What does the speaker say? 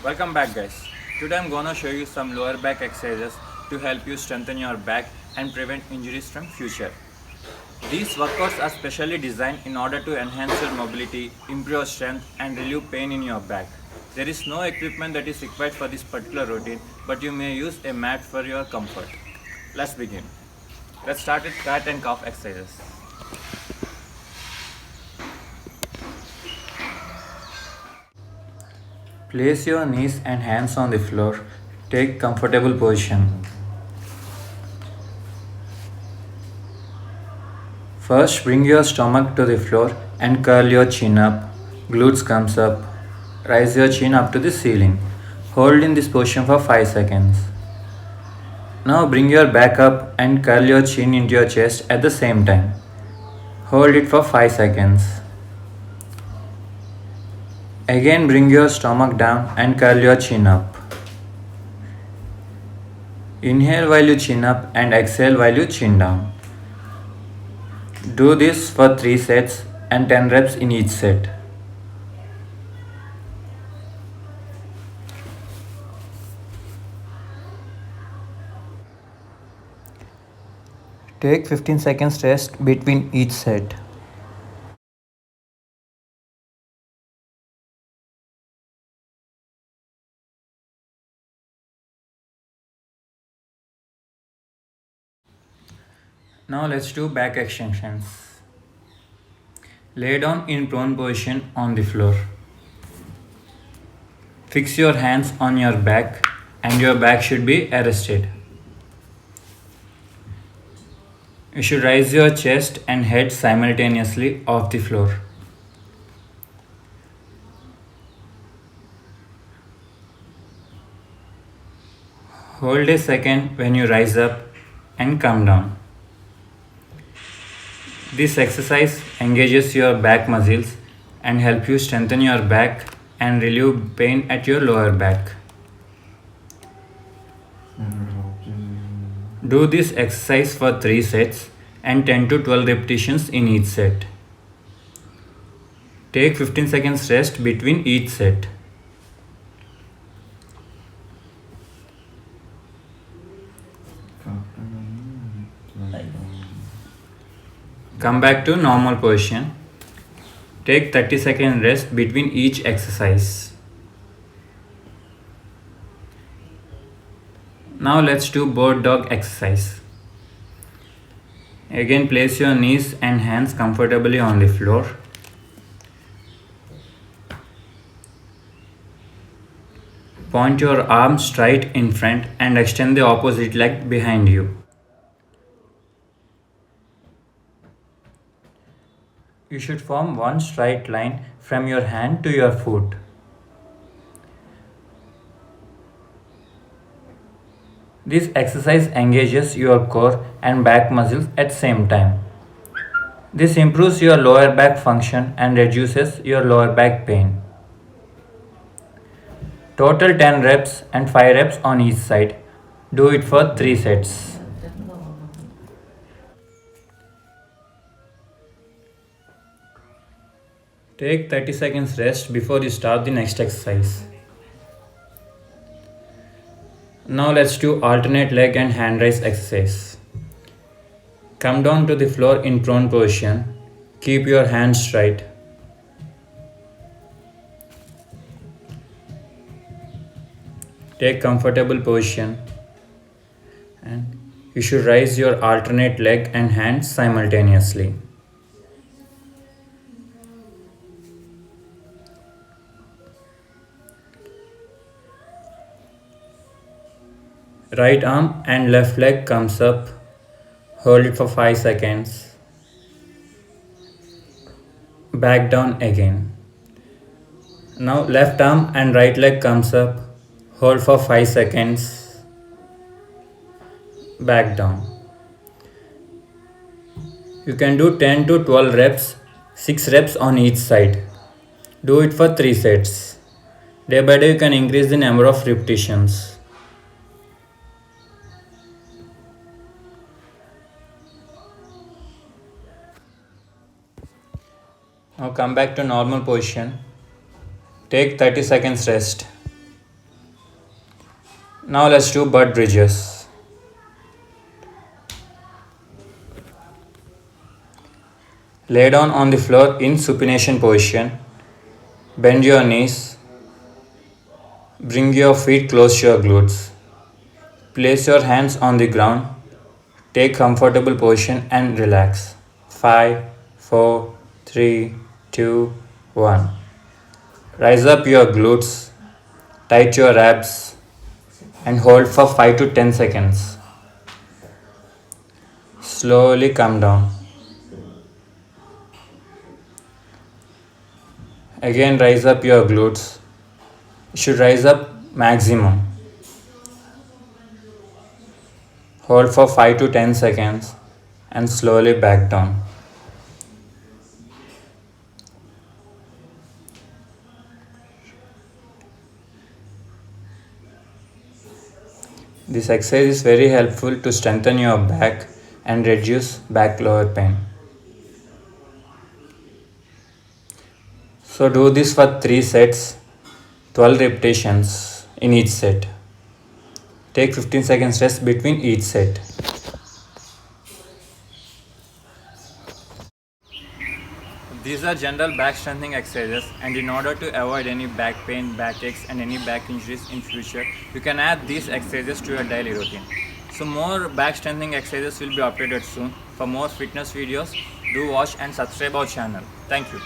Welcome back guys. Today I'm gonna show you some lower back exercises to help you strengthen your back and prevent injuries from future. These workouts are specially designed in order to enhance your mobility, improve strength and relieve pain in your back. There is no equipment that is required for this particular routine, but you may use a mat for your comfort. Let's begin. Let's start with cat and calf exercises. Place your knees and hands on the floor. Take comfortable position. First, bring your stomach to the floor and curl your chin up. Glutes comes up. Rise your chin up to the ceiling. Hold in this position for 5 seconds. Now bring your back up and curl your chin into your chest at the same time. Hold it for 5 seconds. Again bring your stomach down and curl your chin up. Inhale while you chin up and exhale while you chin down. Do this for 3 sets and 10 reps in each set. Take 15 seconds rest between each set. Now let's do back extensions. Lay down in prone position on the floor. Fix your hands on your back and your back should be arrested. You should raise your chest and head simultaneously off the floor. Hold a second when you rise up and come down. This exercise engages your back muscles and help you strengthen your back and relieve pain at your lower back. Do this exercise for 3 sets and 10 to 12 repetitions in each set. Take 15 seconds rest between each set. Come back to normal position. Take 30 seconds rest between each exercise. Now let's do bird dog exercise. Again place your knees and hands comfortably on the floor. Point your arms straight in front and extend the opposite leg behind you. You should form one straight line from your hand to your foot. This exercise engages your core and back muscles at same time. This improves your lower back function and reduces your lower back pain. Total 10 reps and 5 reps on each side. Do it for 3 sets. Take 30 seconds rest before you start the next exercise. Now let's do alternate leg and hand raise exercise. Come down to the floor in prone position. Keep your hands straight. Take comfortable position and you should raise your alternate leg and hands simultaneously. Right arm and left leg comes up. Hold it for 5 seconds. Back down again. Now left arm and right leg comes up. Hold for 5 seconds. Back down. You can do 10 to 12 reps, 6 reps on each side. Do it for 3 sets. Day by day you can increase the number of repetitions. Now come back to normal position. Take 30 seconds rest. Now let's do butt bridges. Lay down on the floor in supination position. Bend your knees. Bring your feet close to your glutes. Place your hands on the ground. Take comfortable position and relax. 5, 4, 3, 2, 1. Rise up your glutes. Tight your abs and hold for 5 to 10 seconds. Slowly come down. Again rise up your glutes. You should rise up maximum. Hold for 5 to 10 seconds and slowly back down. This exercise is very helpful to strengthen your back and reduce back lower pain. So do this for 3 sets, 12 repetitions in each set. Take 15 seconds rest between each set. These are general back strengthening exercises, and in order to avoid any back pain, backaches and any back injuries in future, you can add these exercises to your daily routine. So more back strengthening exercises will be updated soon. For more fitness videos, do watch and subscribe our channel. Thank you.